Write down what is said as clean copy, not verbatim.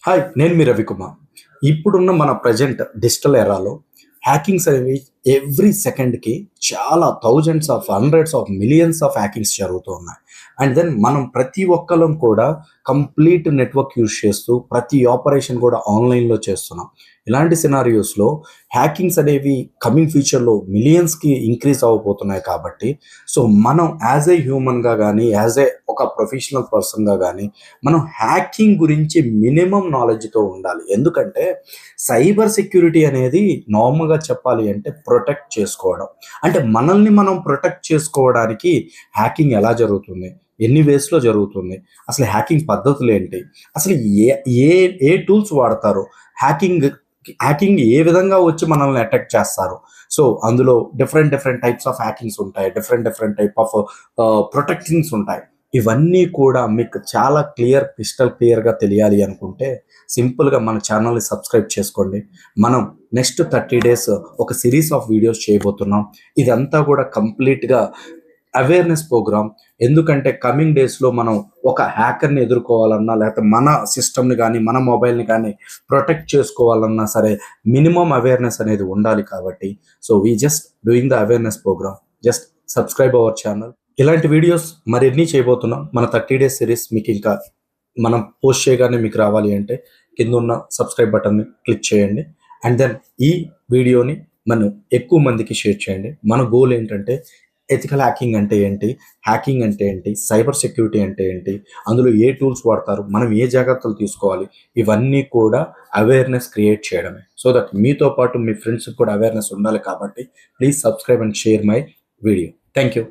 Hi, నేను మీ రవికుమార్. ఇప్పుడున్న మన ప్రజెంట్ డిజిటల్ ఎరాలో హ్యాకింగ్స్ అనేవి ఎవ్రీ సెకండ్‌కి చాలా thousands of, hundreds of, millions of hackings జరుగుతూ ఉన్నాయి. అండ్ దెన్ మనం ప్రతి ఒక్కళ్ళం కూడా కంప్లీట్ నెట్వర్క్ యూజ్ చేస్తూ ప్రతి ఆపరేషన్ కూడా ఆన్‌లైన్‌లో చేస్తున్నాం. ఇలాంటి సినారియోస్‌లో హ్యాకింగ్స్ అనేవి కమింగ్ ఫ్యూచర్‌లో మిలియన్స్‌కి ఇంక్రీజ్ అవ్వబోతున్నాయి కాబట్టి, సో మనం యాస్ ఎ హ్యూమన్‌గా గానీ, యాస్ ఎ ఒక ప్రొఫెషనల్ పర్సన్‌గా గానీ మనం హ్యాకింగ్ గురించి మినిమం నాలెడ్జ్‌తో ఉండాలి. ఎందుకంటే సైబర్ సెక్యూరిటీ అనేది నార్మల్‌గా చెప్పాలి అంటే ప్రొటెక్ట్ చేసుకోవడం. అంటే మనల్ని మనం ప్రొటెక్ట్ చేసుకోవడానికి హ్యాకింగ్ ఎలా జరుగుతుంది? ఎన్ని వేస్‌లో జరుగుతుంది? అసలు హ్యాకింగ్ పద్ధతులేంటి? అసలు ఏ ఏ ఏ టూల్స్ వాడతారు? హ్యాకింగ్ హ్యాకింగ్ ఏ విధంగా వచ్చి మనల్ని అటాక్ చేస్తారు? సో, అందులో డిఫరెంట్ డిఫరెంట్ టైప్స్ ఆఫ్ హ్యాకింగ్స్ ఉంటాయి. డిఫరెంట్ డిఫరెంట్ టైప్ ఆఫ్ ప్రొటెక్టింగ్స్ ఉంటాయి. ఇవన్నీ కూడా మీకు చాలా క్రిస్టల్ క్లియర్‌గా తెలియాలి అనుకుంటే సింపుల్‌గా మన ఛానల్‌ని సబ్స్క్రైబ్ చేసుకోండి. మనం నెక్స్ట్ 30 డేస్ ఒక సిరీస్ ఆఫ్ వీడియోస్ చేయబోతున్నాం. ఇదంతా కూడా కంప్లీట్‌గా అవేర్‌నెస్ ప్రోగ్రామ్. ఎందుకంటే కమింగ్ డేస్‌లో మనం ఒక హ్యాకర్‌ని ఎదుర్కోవాలన్నా, లేకపోతే మన సిస్టమ్‌ని గానీ, మన మొబైల్‌ని కానీ ప్రొటెక్ట్ చేసుకోవాలన్నా సరే మినిమమ్ అవేర్‌నెస్ అనేది ఉండాలి కాబట్టి, so we just doing the awareness program. Just subscribe our channel. ఇలాంటి వీడియోస్ మరిన్ని చేయబోతున్నాం. మన 30 డేస్ సిరీస్ మీకింకా మనం పోస్ట్ చేయగానే మీకు రావాలి అంటే కిందున్న సబ్స్క్రైబ్ బటన్‌ని క్లిక్ చేయండి. అండ్ దెన్ ఈ వీడియోని మనం ఎక్కువ మందికి షేర్ చేయండి. మన గోల్ ఏంటంటే ఎథికల్ హ్యాకింగ్ అంటే ఏంటి? హ్యాకింగ్ అంటే ఏంటి? సైబర్ సెక్యూరిటీ అంటే ఏంటి? అందులో ఏ టూల్స్ వాడతారు? మనం ఏ జాగ్రత్తలు తీసుకోవాలి? ఇవన్నీ కూడా అవేర్‌నెస్ క్రియేట్ చేయడమే. సో దట్ మీతో పాటు మీ ఫ్రెండ్స్‌కి కూడా అవేర్‌నెస్ ఉండాలి కాబట్టి please subscribe and share my video. Thank you.